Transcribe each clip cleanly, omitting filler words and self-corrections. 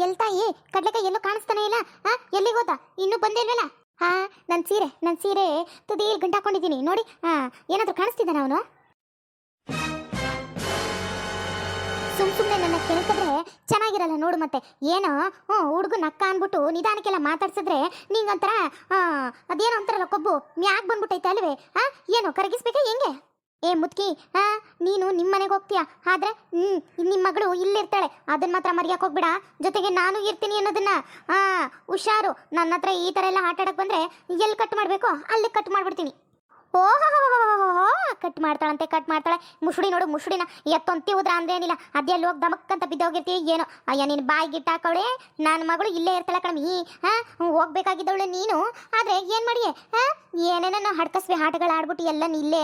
L ತಾಯಿ ಕಡ್ಲೆಕಾಯಿ ಎಲ್ಲೂ ಕಾಣಿಸ್ತಾನೆ ಇಲ್ಲ. ಎಲ್ಲಿಗೆ ಹೋದ? ಇನ್ನೂ ಬಂದೇ ಇಲ್ವಲ್ಲ? ನನ್ನ ಸೀರೆ ತುದಿಯಲ್ಲಿ ಗಂಟು ಹಾಕೊಂಡಿದ್ದೀನಿ ನೋಡಿ. ಏನಾದರೂ ಕಾಣಿಸ್ತಿದ್ದಾನೆ ಅವನು? ಸುಮ್ಮನೆ ನನ್ನ ಕೆಣಕಿದ್ರೆ ಚೆನ್ನಾಗಿರಲ್ಲ ನೋಡು. ಮತ್ತೆ ಏನೋ ಹುಡುಗನ ಅಕ್ಕ ಅಂದ್ಬಿಟ್ಟು ನಿಧಾನಕ್ಕೆಲ್ಲ ಮಾತಾಡ್ಸಿದ್ರೆ ನಿಂಗಂತರ ಅದೇನೋ ಅಂತಾರಲ್ಲ ಕೊಬ್ಬು ಮ್ಯಾಗ್ ಬಂದ್ಬಿಟ್ಟೈತೆ ಅಲ್ವೇ? ಏನು ಕರಗಿಸ್ಬೇಕಾ ಹೆಂಗೆ? ಏ ಮುದ್ಕಿ, ನೀನು ನಿಮ್ಮ ಮನೆಗೆ ಹೋಗ್ತೀಯ, ಆದ್ರೆ ನಿಮ್ಮ ಮಗಳು ಇಲ್ಲಿರ್ತಾಳೆ, ಅದನ್ನ ಮಾತ್ರ ಮರ್ಯಾಕೆ ಹೋಗ್ಬೇಡ. ಜೊತೆಗೆ ನಾನು ಇರ್ತೀನಿ ಅನ್ನೋದನ್ನ ಹುಷಾರು. ನನ್ನ ಹತ್ರ ಈ ಥರ ಎಲ್ಲ ಆಟ ಆಡಕ್ಕೆ ಬಂದರೆ ಎಲ್ಲಿ ಕಟ್ ಮಾಡಬೇಕು ಅಲ್ಲಿ ಕಟ್ ಮಾಡಿಬಿಡ್ತೀನಿ. ಓಹೋ, ಕಟ್ ಮಾಡ್ತಾಳೆ. ಮುಸುಡಿ ನೋಡು, ಮುಸುಡಿನ ಎತ್ತೊಂತಿ ಹೋದ್ರ ಅಂದ್ರೆ ಏನಿಲ್ಲ, ಅದೇ ಅಲ್ಲಿ ಹೋಗಿ ದಮಕ್ಕಂತ ಬಿದ್ದೋಗಿರ್ತೀವಿ ಏನೋ. ಅಯ್ಯ ನಿನ್ನ ಬಾಯಿ ಗಿಟ್ಟಾಕವಳೆ, ನನ್ನ ಮಗಳು ಇಲ್ಲೇ ಇರ್ತಾಳೆ ಕಣಮಿ. ಹೋಗ್ಬೇಕಾಗಿದ್ದವಳೆ ನೀನು, ಆದ್ರೆ ಏನ್ ಮಾಡಿಯೇ? ಏನೇನೋ ಹಡ್ಕಸ್ವಿ ಆಟಗಳು ಆಡ್ಬಿಟ್ಟು ಎಲ್ಲ ಇಲ್ಲೇ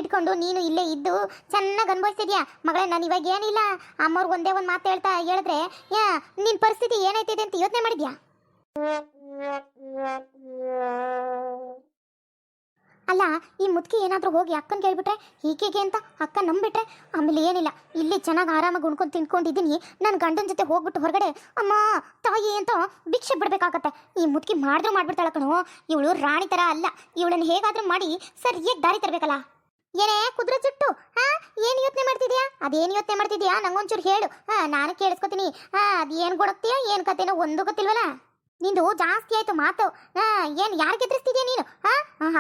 ಇಟ್ಕೊಂಡು ನೀನು ಇಲ್ಲೇ ಇದ್ದು ಚೆನ್ನಾಗಿ ಅನ್ಭವಿಸ್ತಿದ್ಯಾ ಮಗಳೇ. ನಾನು ಇವಾಗ ಏನಿಲ್ಲ, ಅಮ್ಮವ್ರಿಗೆ ಒಂದೇ ಒಂದು ಮಾತು ಹೇಳಿದ್ರೆ ನಿನ್ನ ಪರಿಸ್ಥಿತಿ ಏನೈತಿದೆ ಅಂತ ಯೋಚನೆ ಮಾಡಿದ್ಯಾ? ಅಲ್ಲ, ಈ ಮುದುಕಿ ಏನಾದರೂ ಹೋಗಿ ಅಕ್ಕನ ಕೇಳ್ಬಿಟ್ರೆ ಹೀಗೆ ಅಂತ ಅಕ್ಕ ನಂಬಿಟ್ರೆ ಆಮೇಲೆ ಏನಿಲ್ಲ, ಇಲ್ಲಿ ಚೆನ್ನಾಗಿ ಆರಾಮಾಗಿ ಉಣ್ಕೊಂಡು ತಿನ್ಕೊಂಡಿದ್ದೀನಿ. ನನ್ನ ಗಂಡನ ಜೊತೆ ಹೋಗ್ಬಿಟ್ಟು ಹೊರಗಡೆ ಅಮ್ಮ ತಾಯಿ ಅಂತ ಭಿಕ್ಷೆ ಬಿಡಬೇಕಾಗತ್ತೆ. ಈ ಮುದುಕಿ ಮಾಡಿದ್ರು ಮಾಡ್ಬಿಡ್ತಾಳೆ ಕಣೋ. ಇವಳು ರಾಣಿ ಥರ ಅಲ್ಲ, ಇವಳನ್ನು ಹೇಗಾದರೂ ಮಾಡಿ ಸರಿಯಾಗಿ ದಾರಿ ತರಬೇಕಲ್ಲ. ಏನೇ ಕುದುರೆ ಜುಟ್ಟು, ಏನು ಯೋಚನೆ ಮಾಡ್ತಿದ್ಯಾ? ಅದೇನು ಯೋಚನೆ ಮಾಡ್ತಿದ್ಯಾ ನಂಗೊಂಚೂರು ಹೇಳು, ನಾನು ಕೇಳಿಸ್ಕೊತೀನಿ. ಅದೇನು ಕೊಡಕ್ತೀಯಾ ಏನು ಕತೆನೋ ಒಂದು ಗೊತ್ತಿಲ್ವಲ್ಲ. ನಿಂದು ಜಾಸ್ತಿ ಆಯ್ತು ಮಾತು. ಏನು ಯಾರಿಗೆ ಎದುರಿಸ್ತಿದ್ಯಾ ನೀನು?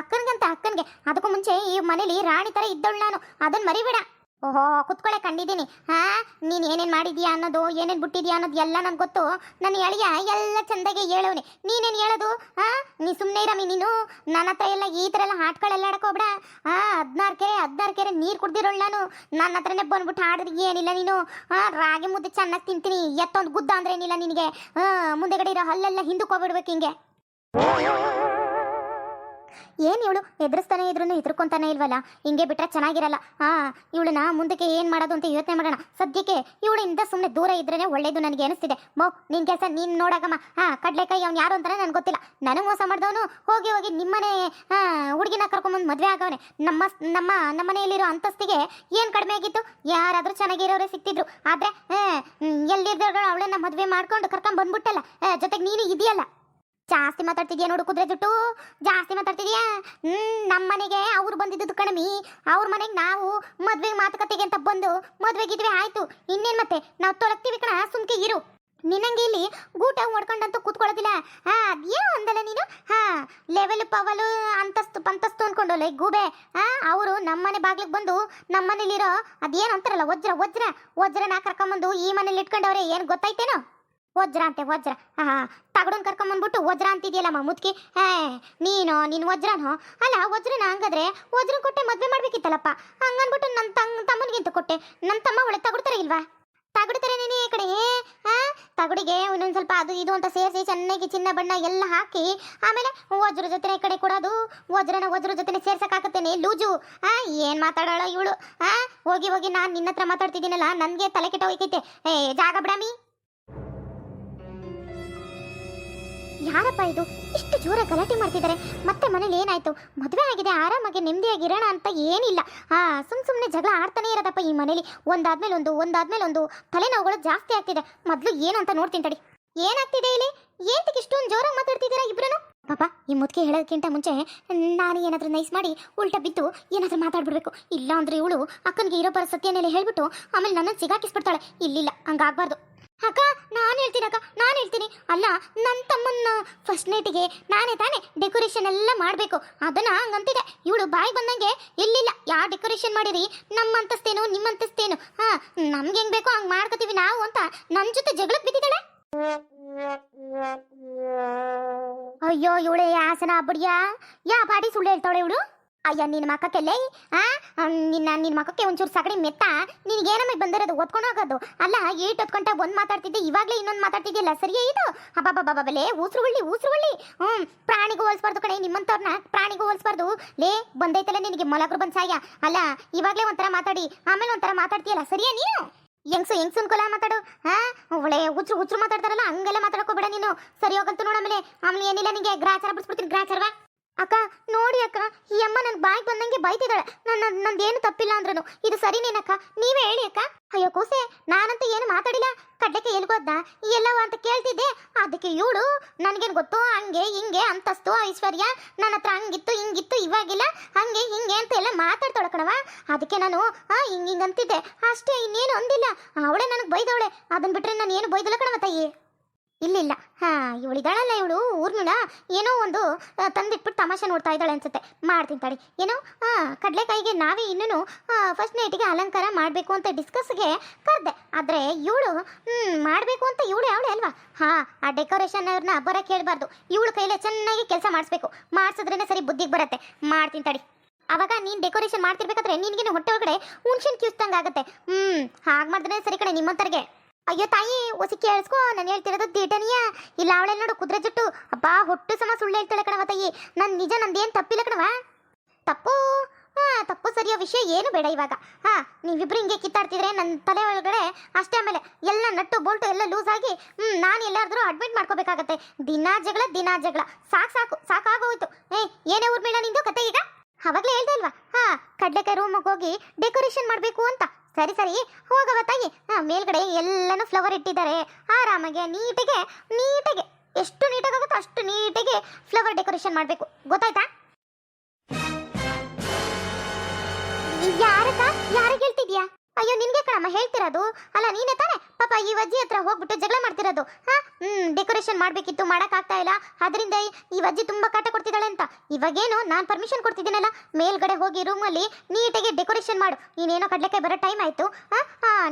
ಅಕ್ಕನಿಗೆ ಅದಕ್ಕೂ ಮುಂಚೆ ಈ ಮನೇಲಿ ರಾಣಿ ಥರ ಇದ್ದವಳು ನಾನು, ಅದನ್ನು ಮರಿಬೇಡ. ಓಹೋ, ಕುತ್ಕೊಳ್ಳೆ ಕಂಡಿದ್ದೀನಿ. ನೀನು ಏನೇನು ಮಾಡಿದ್ಯಾ ಅನ್ನೋದು, ಏನೇನು ಬಿಟ್ಟಿದ್ಯಾ ಅನ್ನೋದು ಎಲ್ಲ ನನಗೆ ಗೊತ್ತು. ನನ್ನ ಎಳೆಯ ಎಲ್ಲ ಚಂದಾಗೆ ಹೇಳೋನೆ, ನೀನೇನು ಹೇಳೋದು? ನೀ ಸುಮ್ಮನೆ ಇರಮ್ಮಿ ನೀನು. ನನ್ನ ಹತ್ರ ಎಲ್ಲ ಈ ಥರ ಎಲ್ಲ ಆಟಗಳೆಲ್ಲ ಆಡಕೋಬೇಡ. 16 ಕೆರೆ ನೀರು ಕುಡ್ದಿರೋಳು ನಾನು. ನನ್ನ ಹತ್ರನೇ ಬಂದ್ಬಿಟ್ಟು ಆಡಿದ್ರೆ ಏನಿಲ್ಲ ನೀನು. ರಾಗಿ ಮುದ್ದೆ ಚೆನ್ನಾಗಿ ತಿಂತೀನಿ, ಎತ್ತೊಂದು ಗುದ್ದ ಅಂದ್ರೆ ಏನಿಲ್ಲ ನಿನಗೆ. ಮುಂದೆಗಡೆ ಇರೋ ಹಲ್ಲೆಲ್ಲ ಹಿಂದಕ್ಕೆ ಹೋಗ್ಬಿಡ್ಬೇಕು ಹಿಂಗೆ. ಏನು ಇವಳು ಎದುರಿಸ್ತಾನೆ ಇದ್ರೂ ಹೆದರ್ಕೊಂತಾನೆ ಇಲ್ವಲ್ಲ? ಹಿಂಗೆ ಬಿಟ್ರೆ ಚೆನ್ನಾಗಿರಲ್ಲ. ಇವಳನ್ನ ಮುಂದಕ್ಕೆ ಏನು ಮಾಡೋದು ಅಂತ ಯೋಚನೆ ಮಾಡೋಣ. ಸದ್ಯಕ್ಕೆ ಇವಳಿಂದ ಸುಮ್ಮನೆ ದೂರ ಇದ್ರೇ ಒಳ್ಳೇದು ನನಗೆ ಅನಿಸ್ತಿದೆ. ನಿನ್ನ ಕೆಲಸ ನೀನು ನೋಡಾಗಮ್ಮ. ಕಡ್ಲೆಕಾಯಿ ಅವ್ನು ಯಾರು ಅಂತಾನೆ ನನಗೆ ಗೊತ್ತಿಲ್ಲ. ನನಗೆ ಮೋಸ ಮಾಡಿದವನು ಹೋಗಿ ನಿಮ್ಮನೆ ಹುಡುಗಿನ ಕರ್ಕೊಂಬಂದು ಮದುವೆ ಆಗವನೆ. ನಮ್ಮ ಮನೆಯಲ್ಲಿರೋ ಅಂತಸ್ತಿಗೆ ಏನು ಕಡಿಮೆ ಆಗಿತ್ತು? ಯಾರಾದರೂ ಚೆನ್ನಾಗಿರೋರೇ ಸಿಕ್ತಿದ್ರು. ಆದರೆ ಎಲ್ಲಿದ್ದವರು ಅವಳನ್ನ ಮದುವೆ ಮಾಡ್ಕೊಂಡು ಕರ್ಕೊಂಡು ಬಂದ್ಬಿಟ್ಟಲ್ಲ, ಜೊತೆಗೆ ನೀನು ಇದೆಯಲ್ಲ. ಜಾಸ್ತಿ ಮಾತಾಡ್ತಿದ್ಯಾ ನೋಡು ಕುದುರೆ ಜುಟ್ಟು, ಜಾಸ್ತಿ ಮಾತಾಡ್ತಿದ್ಯಾ. ನಮ್ಮ ಮನೆಗೆ ಅವ್ರು ಬಂದಿದ್ದು ಕಣಮಿ. ಅವ್ರ ಮನೆಗೆ ನಾವು ಮದ್ವೆ ಮಾತುಕತೆಗೆ ಅಂತ ಬಂದು ಮದ್ವೆಗಿದ್ವಿ ಆಯ್ತು. ಇನ್ನೇನು ಮತ್ತೆ ನಾವು ತೊಳಗ್ತೀವಿ ಕಣ, ಸುಮ್ಕೆ ಇರು. ನಿನ್ನಂಗೆ ಇಲ್ಲಿ ಗೂಟ ಹೊಡ್ಕೊಂಡಂತೂ ಕೂತ್ಕೊಳ್ಳೋದಿಲ್ಲ. ಅದೇನು ಅಂದಲ್ಲ ನೀನು? ಲೆವೆಲ್ ಪವಲು ಅಂತಸ್ತು ಅನ್ಕೊಂಡಲ್ಲ ಈ ಗೂಬೆ. ಅವರು ನಮ್ಮನೆ ಬಾಗ್ಲಿಗೆ ಬಂದು ನಮ್ಮನೇಲಿರೋ ಅದೇನು ಅಂತಾರಲ್ಲ ವಜ್ರನ ಕರ್ಕೊಂಬಂದು ಈ ಮನೇಲಿ ಇಟ್ಕೊಂಡವ್ರೆ. ಏನು ಗೊತ್ತಾಯ್ತೇನೋ? ವಜ್ರ ತಗಡನ್ ಕರ್ಕೊಂಬಂದ್ಬಿಟ್ಟು ವಜ್ರ ಅಂತಿದ್ಯಲ್ಲಮ್ಮ ಮುದ್ಕಿ. ನೀನು ವಜ್ರನೋ? ಅಲ್ಲ, ವಜ್ರನ ಹಂಗಾದ್ರೆ ವಜ್ರ ಕೊಟ್ಟೆ ಮದ್ವೆ ಮಾಡ್ಬೇಕಿತ್ತಲ್ಲಪ್ಪ. ಹಂಗನ್ಬಿಟ್ಟು ನನ್ನ ತಮ್ಮನಿಗಿಂತ ಕೊಟ್ಟೆ. ನನ್ನ ತಮ್ಮ ಒಳ್ಳೆ ತಗೊಡ್ತಾರೆ ಇಲ್ವಾ? ತಗೊಡ್ತಾರೆ ನೀನೇ ಈ ಕಡೆ. ತಗಡಿಗೆ ಇನ್ನೊಂದು ಸ್ವಲ್ಪ ಅದು ಇದು ಅಂತ ಸೇರಿಸಿ ಚೆನ್ನಾಗಿ ಚಿನ್ನ ಬಣ್ಣ ಎಲ್ಲ ಹಾಕಿ ಆಮೇಲೆ ವಜ್ರ ಜೊತೆ ಈ ಕಡೆ ಕೊಡೋದು. ವಜ್ರ ಜೊತೆ ಸೇರ್ಸಕ್ಕಾಗತ್ತೇನೆ ಲೂಜು. ಏನು ಮಾತಾಡೋಳ ಇವಳು? ಹೋಗಿ ನಾನು ನಿನ್ನ ಹತ್ರ ಮಾತಾಡ್ತಿದ್ದೀನಲ್ಲ, ನನಗೆ ತಲೆ ಕೆಟ್ಟ ಹೋಯ್ತೈತೆ. ಜಾಗ ಬಿಡಮಿ. ಯಾರಪ್ಪ ಇದು ಇಷ್ಟು ಜೋರ ಗಲಾಟೆ ಮಾಡ್ತಿದ್ದಾರೆ? ಮತ್ತೆ ಮನೇಲಿ ಏನಾಯ್ತು? ಮದುವೆ ಆಗಿದೆ, ಆರಾಮಾಗಿ ನೆಮ್ಮದಿಯಾಗಿರೋಣ ಅಂತ ಏನಿಲ್ಲ. ಸುಮ್ಮನೆ ಜಗಳ ಆಡ್ತಾನೆ ಇರೋದಪ್ಪ ಈ ಮನೇಲಿ. ಒಂದಾದ್ಮೇಲೆ ಒಂದು ತಲೆನೋವುಗಳು ಜಾಸ್ತಿ ಆಗ್ತಿದೆ. ಮೊದಲು ಏನು ಅಂತ ನೋಡ್ತೀನಿ ತಡಿ. ಏನಾಗ್ತಿದೆ ಇಲ್ಲಿ? ಏಂತಕ್ಕೆ ಇಷ್ಟೊಂದು ಜೋರಾಗಿ ಮಾತಾಡ್ತಿದ್ದೀರಾ ಇಬ್ರು? ಪಾಪ ಈ ಮುದ್ಕೆ ಹೇಳೋದಕ್ಕಿಂತ ಮುಂಚೆ ನಾನು ಏನಾದರೂ ನೈಸ್ ಮಾಡಿ ಉಲ್ಟಾ ಬಿದ್ದು ಏನಾದರೂ ಮಾತಾಡ್ಬಿಡ್ಬೇಕು. ಇಲ್ಲ ಅಂದ್ರೆ ಇವಳು ಅಕ್ಕನಿಗೆ ಇರೋ ಬರೋ ಸತ್ಯನೆಲ್ಲ ಹೇಳ್ಬಿಟ್ಟು ಆಮೇಲೆ ನನ್ನನ್ನು ಸಿಗಾಕಿಸ್ಬಿಡ್ತಾಳೆ. ಇಲ್ಲಿಲ್ಲ, ಹಂಗಾಗಬಾರ್ದು. ಅಕ್ಕ ನಾನು ಹೇಳ್ತೀನಿ. ಅಲ್ಲ, ನನ್ನ ತಮ್ಮನ್ನ ಫಸ್ಟ್ ನೈಟಿಗೆ ನಾನೇ ತಾನೇ ಡೆಕೋರೇಷನ್ ಎಲ್ಲ ಮಾಡಬೇಕು. ಅದನ್ನ ಹಂಗಂತಿದೆ ಇವಳು. ಬಾಯಿ ಬಂದಂಗೆ ಇಲ್ಲಿಲ್ಲ, ಯಾವ ಡೆಕೋರೇಷನ್ ಮಾಡಿರಿ, ನಮ್ಮ ಅಂತಸ್ತೇನು ನಿಮ್ಮ ಅಂತಸ್ತೇನು, ನಮ್ಗೆ ಹೆಂಗ್ ಬೇಕೋ ಹಂಗೆ ಮಾಡ್ಕೋತೀವಿ ನಾವು ಅಂತ ನನ್ನ ಜೊತೆ ಜಗಳಕ್ಕೆ ಬಿದ್ದಿದ್ದಾಳೆ. ಅಯ್ಯೋ, ಇವಳೆ ಆಸನ ಬಡಿಯಾ ಯಾ ಪಾಟಿ ಸುಳ್ಳು ಹೇಳ್ತಾಳೆ ಇವಳು. ಅಯ್ಯ, ನಿನ್ನ ಮಕ್ಕಕ್ಕೆಲ್ಲೇ ನಿನ್ನ ಮಕ್ಕಕ್ಕೆ ಒಂಚೂರು ಸಗಡಿ ಮೆತ್ತ. ನಿನಗೇನಮ್ಮ ಬಂದಿರೋದು ಓದ್ಕೊಂಡು ಹೋಗೋದು? ಅಲ್ಲ, ಏಟ್ ಹೊತ್ಕೊಂಡ ಒಂದು ಮಾತಾಡ್ತಿದ್ದೆ, ಇವಾಗಲೇ ಇನ್ನೊಂದು ಮಾತಾಡ್ತಿದ್ಯಲ್ಲ, ಸರಿಯೇ ಇದು? ಹಬ್ಬ ಊಸ್ರುಳ್ಳಿ. ಪ್ರಾಣಿಗೂ ಹೋಲಿಸ್ಬಾರ್ದು ಕಣೆ, ನಿಮ್ಮಂಥವ್ರನ್ನ ಪ್ರಾಣಿಗೂ ಹೋಲಿಸ್ಬಾರ್ದು. ಲೇ, ಬಂದೈತಲ್ಲ ನಿನಗೆ ಮಲಗ್ರು ಬಂದ್ ಸಾಯ. ಅಲ್ಲ, ಇವಾಗಲೇ ಒಂಥರ ಮಾತಾಡಿ ಆಮೇಲೆ ಒಂಥರ ಮಾತಾಡ್ತೀಯಲ್ಲ, ಸರಿಯಾ ನೀನು? ಹೆಂಗ್ಸು ಅನ್ಕೊಲ್ಲ ಮಾತಾಡು. ಒಳ್ಳೆ ಹುಚ್ಚು ಮಾತಾಡ್ತಾರಲ್ಲ, ಹಂಗೆಲ್ಲ ಮಾತಾಡ್ಕೋಬೇಡ ನೀನು. ಸರಿ ಹೋಗಂತು ನೋಡು. ಆಮೇಲೆ ಏನಿಲ್ಲ, ನಿಂಗೆ ಗ್ರಾಚಾರ ಬಿಡಿಸ್ಬಿಡ್ತೀನಿ. ಗ್ರಾಚಾರವಾ ಅಕ್ಕ ನೋಡಿ ಅಕ್ಕ, ಈ ಅಮ್ಮ ನನ್ ಬಾಯಿಗೆ ಬಂದಂಗೆ ಬೈತಿದ್ದಾಳೆ. ನಂದೇನು ತಪ್ಪಿಲ್ಲ ಅಂದ್ರೂ ಇದು ಸರಿನೇನಕ್ಕ? ನೀವೇ ಹೇಳಿ ಅಕ್ಕ. ಅಯ್ಯೋ ಕೂಸೆ, ನಾನಂತೂ ಏನು ಮಾತಾಡಿಲ್ಲ. ಕಡ್ಲೆಕ್ಕೆ ಎಲ್ಗೋದ್ನ ಎಲ್ಲವ ಅಂತ ಕೇಳ್ತಿದ್ದೆ. ಅದಕ್ಕೆ ಇವಳು ನನಗೇನು ಗೊತ್ತು, ಹಂಗೆ ಹಿಂಗೆ ಅಂತಸ್ತು ಐಶ್ವರ್ಯ ನನ್ನ ಹತ್ರ ಹಂಗಿತ್ತು ಹಿಂಗಿತ್ತು ಇವಾಗಿಲ್ಲ ಹಂಗೆ ಹಿಂಗೆ ಅಂತ ಎಲ್ಲ ಮಾತಾಡ್ತಾಳೆ ಕಣವ. ಅದಕ್ಕೆ ನಾನು ಹಿಂಗೆ ಅಂತಿದ್ದೆ ಅಷ್ಟೇ, ಇನ್ನೇನು ಅಂದಿಲ್ಲ. ಅವಳೇ ನನಗೆ ಬೈದವಳೆ. ಅದನ್ನ ಬಿಟ್ರೆ ನಾನು ಏನು ಬೈದಿಲ್ಲ ಕಣವ ತಾಯಿ. ಇಲ್ಲ ಇವಳಿದಾಳಲ್ಲ, ಇವಳು ಊರ್ಮಿಳ ಏನೋ ಒಂದು ತಂದಿಟ್ಬಿಟ್ಟು ತಮಾಷೆ ನೋಡ್ತಾ ಇದ್ದಾಳೆ ಅನ್ಸುತ್ತೆ. ಮಾಡ್ತೀನಿ ತಡಿ. ಏನೋ ಕಡಲೆಕಾಯಿಗೆ ನಾವೇ ಇನ್ನೂ ಫಸ್ಟ್ ನೈಟಿಗೆ ಅಲಂಕಾರ ಮಾಡಬೇಕು ಅಂತ ಡಿಸ್ಕಸ್ಗೆ ಕರೆದೆ. ಆದರೆ ಇವಳು ಮಾಡಬೇಕು ಅಂತ ಇವಳು ಅವಳೆ ಅಲ್ವಾ? ಆ ಡೆಕೋರೇಷನ್ ಅವ್ರನ್ನ ಬರೋಕ್ಕೆ ಹೇಳ್ಬಾರ್ದು. ಇವಳು ಕೈಲೇ ಚೆನ್ನಾಗಿ ಕೆಲಸ ಮಾಡಿಸ್ಬೇಕು. ಮಾಡಿಸಿದ್ರೇನೆ ಸರಿ ಬುದ್ಧಿಗೆ ಬರುತ್ತೆ. ಮಾಡ್ತೀನಿ ತಡಿ. ಅವಾಗ ನೀನು ಡೆಕೋರೇಷನ್ ಮಾಡ್ತಿರ್ಬೇಕಾದ್ರೆ ನಿನಗೇನು ಹೊಟ್ಟೆ ಒಳಗಡೆ ಹುಣ್ಸಿನ ಕ್ಯೂಸ್ದಂಗೆ ಆಗುತ್ತೆ. ಹಾಗೆ ಮಾಡಿದ್ರೆ ಸರಿ ಕಣೆ ನಿಮ್ಮಂತರ್ಗೆ. ಅಯ್ಯೋ ತಾಯಿ, ಹೊಸಿ ಕೇಳಿಸ್ಕೊ, ನಾನು ಹೇಳ್ತಿರೋದು ದಿಟನಿಯ ಇಲ್ಲ. ಅವಳೆಲ್ಲ ನೋಡು ಕುದುರೆ ಜುಟ್ಟು. ಅಬ್ಬಾ, ಹೊಟ್ಟು ಸಮ ಸುಳ್ಳು ಹೇಳ್ತಾಳೆ ಕಣವ ತಾಯಿ. ನಂದೇನು ತಪ್ಪಿಲ್ಲ ಕಣವ. ತಪ್ಪು ಸರಿಯೋ ವಿಷಯ ಏನು ಬೇಡ ಇವಾಗ. ನೀವಿಬ್ರು ಹಿಂಗೆ ಕಿತ್ತಾಡ್ತಿದ್ರೆ ನನ್ನ ತಲೆ ಒಳಗಡೆ ಅಷ್ಟೇ. ಆಮೇಲೆ ಎಲ್ಲ ನಟ್ಟು ಬೋಲ್ಟು ಎಲ್ಲ ಲೂಸ್ ಆಗಿ ನಾನು ಎಲ್ಲಾದ್ರೂ ಅಡ್ಮಿಟ್ ಮಾಡ್ಕೋಬೇಕಾಗತ್ತೆ. ದಿನಾ ಜಗಳ ಸಾಕಾಗೋಯ್ತು. ಏನೇ ಊರ್ಮಿಳ ನಿಂದು ಕತೆ ಈಗ? ಅವಾಗಲೇ ಹೇಳ್ದೆ ಅಲ್ವಾ, ಕಡ್ಲೆಕಾಯಿ ರೂಮಿಗೆ ಹೋಗಿ ಡೆಕೋರೇಷನ್ ಮಾಡಬೇಕು ಅಂತ. ಸರಿ ಹೋಗವ ತಾಯಿ. ಮೇಲ್ಗಡೆ ಎಲ್ಲನೂ ಫ್ಲವರ್ ಇಟ್ಟಿದ್ದಾರೆ. ಆರಾಮಾಗೆ ನೀಟಿಗೆ ಎಷ್ಟು ನೀಟಾಗುತ್ತೋ ಅಷ್ಟು ನೀಟಿಗೆ ಫ್ಲವರ್ ಡೆಕೋರೇಷನ್ ಮಾಡಬೇಕು. ಗೊತ್ತಾಯ್ತಾ? ಯಾರಿಗೆ ಹೇಳ್ತಿದ್ಯಾ? ಅಯ್ಯೋ ನಿನ್ಗೆ ಕಣಮ್ಮ ಹೇಳ್ತಿರೋದು. ಅಲ್ಲ ನೀನೇ ತಾನೆ ಪಾಪ ಈ ಅಜ್ಜಿ ಹತ್ರ ಹೋಗ್ಬಿಟ್ಟು ಜಗಳ ಮಾಡ್ತಿರೋದು. ಡೆಕೋರೇಷನ್ ಮಾಡಬೇಕಿತ್ತು, ಮಾಡೋಕ್ಕಾಗ್ತಾ ಇಲ್ಲ. ಅದರಿಂದ ಈ ಅಜ್ಜಿ ತುಂಬಾ ಕಾಟ ಕೊಡ್ತಿದ್ದಾಳೆ ಅಂತ. ಇವಾಗೇನು ನಾನು ಪರ್ಮಿಷನ್ ಕೊಡ್ತಿದ್ದೀನಲ್ಲ, ಮೇಲ್ಗಡೆ ಹೋಗಿ ರೂಮಲ್ಲಿ ನೀಟಾಗಿ ಡೆಕೋರೇಷನ್ ಮಾಡು. ನೀನೇನೋ ಕಡ್ಲೆಕಾಯಿ ಬರೋ ಟೈಮ್ ಆಯ್ತು.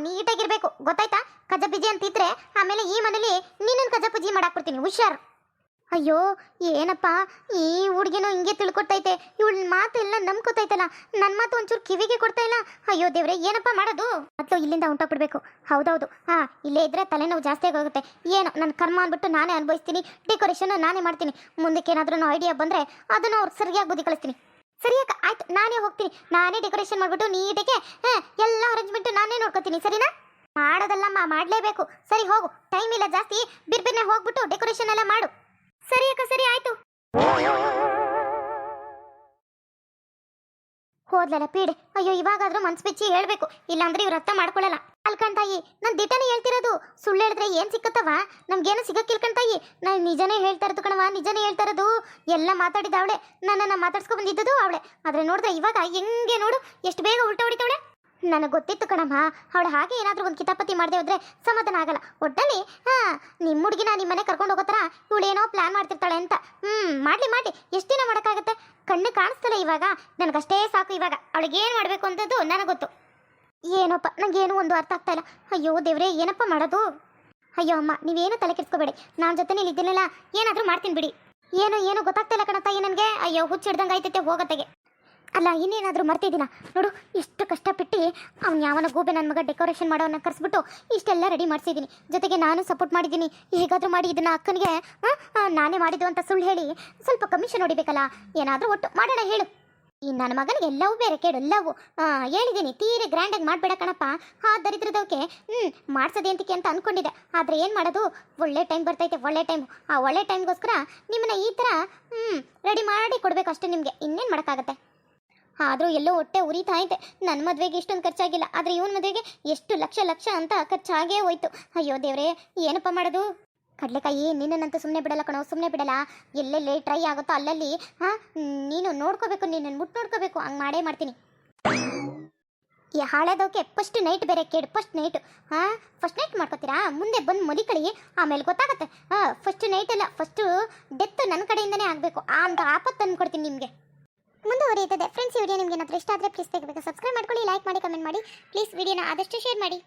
ನೀಟಾಗಿರ್ಬೇಕು. ಗೊತ್ತಾಯ್ತಾ? ಕಜಪಿಜಿ ಅಂತಿದ್ರೆ ಆಮೇಲೆ ಈ ಮನೇಲಿ ನೀನೊಂದು ಕಜಪಿಜಿ ಮಾಡಾಕ್ಬಿಡ್ತೀನಿ. ಹುಷಾರು. ಅಯ್ಯೋ ಏನಪ್ಪ, ಈ ಹುಡುಗಿನೂ ಹಿಂಗೆ ತಿಳ್ಕೊತೈತೆ. ಇವಳ ಮಾತೆಲ್ಲ ನಂಬ್ಕೊತೈತಲ್ಲ, ನನ್ನ ಮಾತು ಒಂಚೂರು ಕಿವಿಗೆ ಕೊಡ್ತಾ ಇಲ್ಲ. ಅಯ್ಯೋ ದೇವ್ರೆ, ಏನಪ್ಪ ಮಾಡೋದು? ಮತ್ತು ಇಲ್ಲಿಂದ ಹೊಂಟೋಗ್ಬಿಡ್ಬೇಕು. ಹೌದೌದು. ಇಲ್ಲೇ ಇದ್ರೆ ತಲೆನೋವು ಜಾಸ್ತಿ ಆಗೋಗುತ್ತೆ. ಏನೋ ನನ್ನ ಕರ್ಮ ಅಂದ್ಬಿಟ್ಟು ನಾನೇ ಅನುಭವಿಸ್ತೀನಿ. ಡೆಕೋರೇಷನ್ ನಾನೇ ಮಾಡ್ತೀನಿ. ಮುಂದಕ್ಕೆ ಏನಾದ್ರೂ ಐಡಿಯಾ ಬಂದರೆ ಅದನ್ನು ಅವ್ರು ಸರಿಯಾಗಿ ಬುದ್ಧಿ ಕಳಿಸ್ತೀನಿ. ಸರಿಯಾಕ ಆಯ್ತು, ನಾನೇ ಹೋಗ್ತೀನಿ. ನಾನೇ ಡೆಕೋರೇಷನ್ ಮಾಡಿಬಿಟ್ಟು ನೀಟಿಗೆ ಎಲ್ಲ ಅರೇಂಜ್ಮೆಂಟು ನಾನೇ ನೋಡ್ಕೊತೀನಿ. ಸರಿನಾ? ಮಾಡೋದಲ್ಲಮ್ಮ, ಮಾಡಲೇಬೇಕು. ಸರಿ ಹೋಗು, ಟೈಮ್ ಇಲ್ಲ ಜಾಸ್ತಿ. ಬಿರ್ಬಿರ್ನೆ ಹೋಗ್ಬಿಟ್ಟು ಡೆಕೋರೇಷನ್ ಎಲ್ಲ ಮಾಡು. ಸರಿ ಅಕ್ಕ, ಸರಿ ಆಯ್ತು. ಹೋದ್ಲಲ್ಲ ಪೀಡೆ. ಅಯ್ಯೋ, ಇವಾಗಾದ್ರೂ ಮನ್ಸು ಬಿಚ್ಚಿ ಹೇಳ್ಬೇಕು, ಇಲ್ಲಾಂದ್ರೆ ಇವ್ರು ಅರ್ಥ ಮಾಡ್ಕೊಳ್ಳಲ್ಲ. ಅಲ್ಕಣ್ತಾಯಿ, ನಾನು ದಿಟನೇ ಹೇಳ್ತಿರೋದು. ಸುಳ್ಳು ಹೇಳಿದ್ರೆ ಏನು ಸಿಕ್ಕತ್ತವ? ನಮ್ಗೇನು ಸಿಗಕ್ಕಿಲ್ಕಣ್ತಾಯಿ. ನಾನು ನಿಜನೇ ಹೇಳ್ತಾ ಇರೋದು ಕಣವ, ನಿಜನೇ ಹೇಳ್ತಾ ಇರೋದು. ಎಲ್ಲ ಮಾತಾಡಿದ ಅವಳೆ, ನನ್ನನ್ನು ಮಾತಾಡ್ಸ್ಕೊ ಬಂದಿದ್ದು ಅವಳೆ. ಆದರೆ ನೋಡಿದ್ರೆ ಇವಾಗ ಹೆಂಗೆ ನೋಡು, ಎಷ್ಟು ಬೇಗ ಉಲ್ಟಾ ಹೊಡಿತಾವಳೆ. ನನಗೆ ಗೊತ್ತಿತ್ತು ಕಣಮ್ಮ, ಅವಳು ಹಾಗೆ ಏನಾದರೂ ಒಂದು ಕಿತಾಪತಿ ಮಾಡದೆ ಹೋದ್ರೆ ಸಮಾಧಾನ ಆಗಲ್ಲ. ಒಟ್ಟಲ್ಲಿ ನಿಮ್ಮ ಹುಡುಗಿನ ನಿಮ್ಮ ಮನೆ ಕರ್ಕೊಂಡು ಹೋಗೋತರ ಇವಳೇನೋ ಪ್ಲಾನ್ ಮಾಡ್ತಿರ್ತಾಳೆ ಅಂತ. ಮಾಡಲಿ ಎಷ್ಟು ದಿನ ಮಾಡೋಕ್ಕಾಗತ್ತೆ? ಕಣ್ಣು ಕಾಣಿಸ್ತಲ್ಲ ಇವಾಗ. ನನಗಷ್ಟೇ ಸಾಕು ಇವಾಗ. ಅವಳಿಗೆ ಏನು ಮಾಡಬೇಕು ಅಂತದ್ದು ನನಗೆ ಗೊತ್ತು. ಏನೋಪ್ಪ, ನನಗೇನು ಒಂದು ಅರ್ಥ ಆಗ್ತಾ ಇಲ್ಲ. ಅಯ್ಯೋ ದೇವ್ರೆ, ಏನಪ್ಪ ಮಾಡೋದು? ಅಯ್ಯೋ ಅಮ್ಮ, ನೀವೇನು ತಲೆ ಕೆಡಿಸ್ಕೋಬೇಡಿ. ನಾನು ಜೊತೆ ಇದ್ದೀನಲ್ಲ, ಏನಾದರೂ ಮಾಡ್ತೀನಿ ಬಿಡಿ. ಏನು ಗೊತ್ತಾಗ್ತಾ ಇಲ್ಲ ಕಣತ್ತಾಯಿ ನನಗೆ. ಅಯ್ಯೋ, ಹುಚ್ಚು ಹಿಡ್ದಂಗೆ ಆಯ್ತೈತೆ ಹೋಗತ್ತೆಗೆ. ಅಲ್ಲ, ಇನ್ನೇನಾದರೂ ಮರ್ತಿದ್ದೀನ ನೋಡು. ಎಷ್ಟು ಕಷ್ಟಪಟ್ಟು ಅವ್ನು ಯಾವನ ಗೂಬೆ ನನ್ನ ಮಗ ಡೆಕೋರೇಷನ್ ಮಾಡೋವನ್ನ ಕರೆಸ್ಬಿಟ್ಟು ಇಷ್ಟೆಲ್ಲ ರೆಡಿ ಮಾಡಿಸಿದ್ದೀನಿ. ಜೊತೆಗೆ ನಾನು ಸಪೋರ್ಟ್ ಮಾಡಿದ್ದೀನಿ. ಹೇಗಾದರೂ ಮಾಡಿ ಇದನ್ನು ಅಕ್ಕನಿಗೆ ನಾನೇ ಮಾಡಿದ್ದು ಅಂತ ಸುಳ್ಳು ಹೇಳಿ ಸ್ವಲ್ಪ ಕಮಿಷನ್ ಹೊಡಿಬೇಕಲ್ಲ. ಏನಾದರೂ ಒಟ್ಟು ಮಾಡೋಣ ಹೇಳು. ಈ ನನ್ನ ಮಗನಿಗೆ ಎಲ್ಲವೂ ಬೇರೆ ಕೇಳು, ಎಲ್ಲವೂ ಹೇಳಿದ್ದೀನಿ. ತೀರೆ ಗ್ರ್ಯಾಂಡಾಗಿ ಮಾಡಬೇಡ ಕಣಪ್ಪ. ದರಿದ್ರದವಕ್ಕೆ ಮಾಡ್ಸೋದೆ ಅಂತಿಕೆ ಅಂತ ಅಂದ್ಕೊಂಡಿದ್ದೆ. ಆದರೆ ಏನು ಮಾಡೋದು, ಒಳ್ಳೆ ಟೈಮ್ ಬರ್ತೈತೆ, ಒಳ್ಳೆ ಟೈಮು. ಆ ಒಳ್ಳೆ ಟೈಮ್ಗೋಸ್ಕರ ನಿಮ್ಮನ್ನ ಈ ಥರ ರೆಡಿ ಮಾಡಿ ಕೊಡಬೇಕು ಅಷ್ಟೇ. ನಿಮಗೆ ಇನ್ನೇನು ಮಾಡೋಕ್ಕಾಗತ್ತೆ? ಆದರೂ ಎಲ್ಲೋ ಹೊಟ್ಟೆ ಉರಿತಾ ಐತೆ. ನನ್ನ ಮದುವೆಗೆ ಇಷ್ಟೊಂದು ಖರ್ಚಾಗಿಲ್ಲ, ಆದರೆ ಇವನ ಮದುವೆಗೆ ಎಷ್ಟು ಲಕ್ಷ ಅಂತ ಖರ್ಚಾಗೇ ಹೋಯ್ತು. ಅಯ್ಯೋ ದೇವ್ರೆ, ಏನಪ್ಪ ಮಾಡೋದು? ಕಡಲೆಕಾಯಿ, ನಿನ್ನಂತೂ ಸುಮ್ಮನೆ ಬಿಡಲ್ಲ ಕಣೋ, ಸುಮ್ಮನೆ ಬಿಡಲ್ಲ. ಎಲ್ಲೆಲ್ಲಿ ಟ್ರೈ ಆಗುತ್ತೋ ಅಲ್ಲಲ್ಲಿ ನೀನು ನೋಡ್ಕೋಬೇಕು, ನಿನ್ನನ್ನು ಮುಟ್ಟು ನೋಡ್ಕೋಬೇಕು. ಹಂಗೆ ಮಾಡೇ ಮಾಡ್ತೀನಿ. ಈ ಹಾಳೆದೋಕೆ ಫಸ್ಟ್ ನೈಟ್ ಬೇರೆ ಕೇಳು. ಫಸ್ಟ್ ನೈಟ್ ಮಾಡ್ಕೋತೀರಾ? ಮುಂದೆ ಬಂದು ಮಲಿಕಳಿ, ಆಮೇಲೆ ಗೊತ್ತಾಗುತ್ತೆ. ಫಸ್ಟ್ ನೈಟ್ ಅಲ್ಲ, ಫಸ್ಟು ಡೆತ್ ನನ್ನ ಕಡೆಯಿಂದನೇ ಆಗಬೇಕು. ಅಂತ ಆಪತ್ತು ತಂದು ಕೊಡ್ತೀನಿ ನಿಮಗೆ. ಮುಂದುವರಿಯುತ್ತದೆ ಫ್ರೆಂಡ್ಸ್. ಈ ವಿಡಿಯೋ ನಿಮಗೆ ಏನಾದರೂ ಇಷ್ಟ ಆದರೆ ಪ್ಲೀಸ್ ಸಬ್ಸ್ಕ್ರೈಬ್ ಮಾಡ್ಕೊಳ್ಳಿ, ಲೈಕ್ ಮಾಡಿ, ಕಮೆಂಟ್ ಮಾಡಿ. ಪ್ಲೀಸ್ ವಿಡಿಯೋನ ಆದಷ್ಟು ಶೇರ್ ಮಾಡಿ.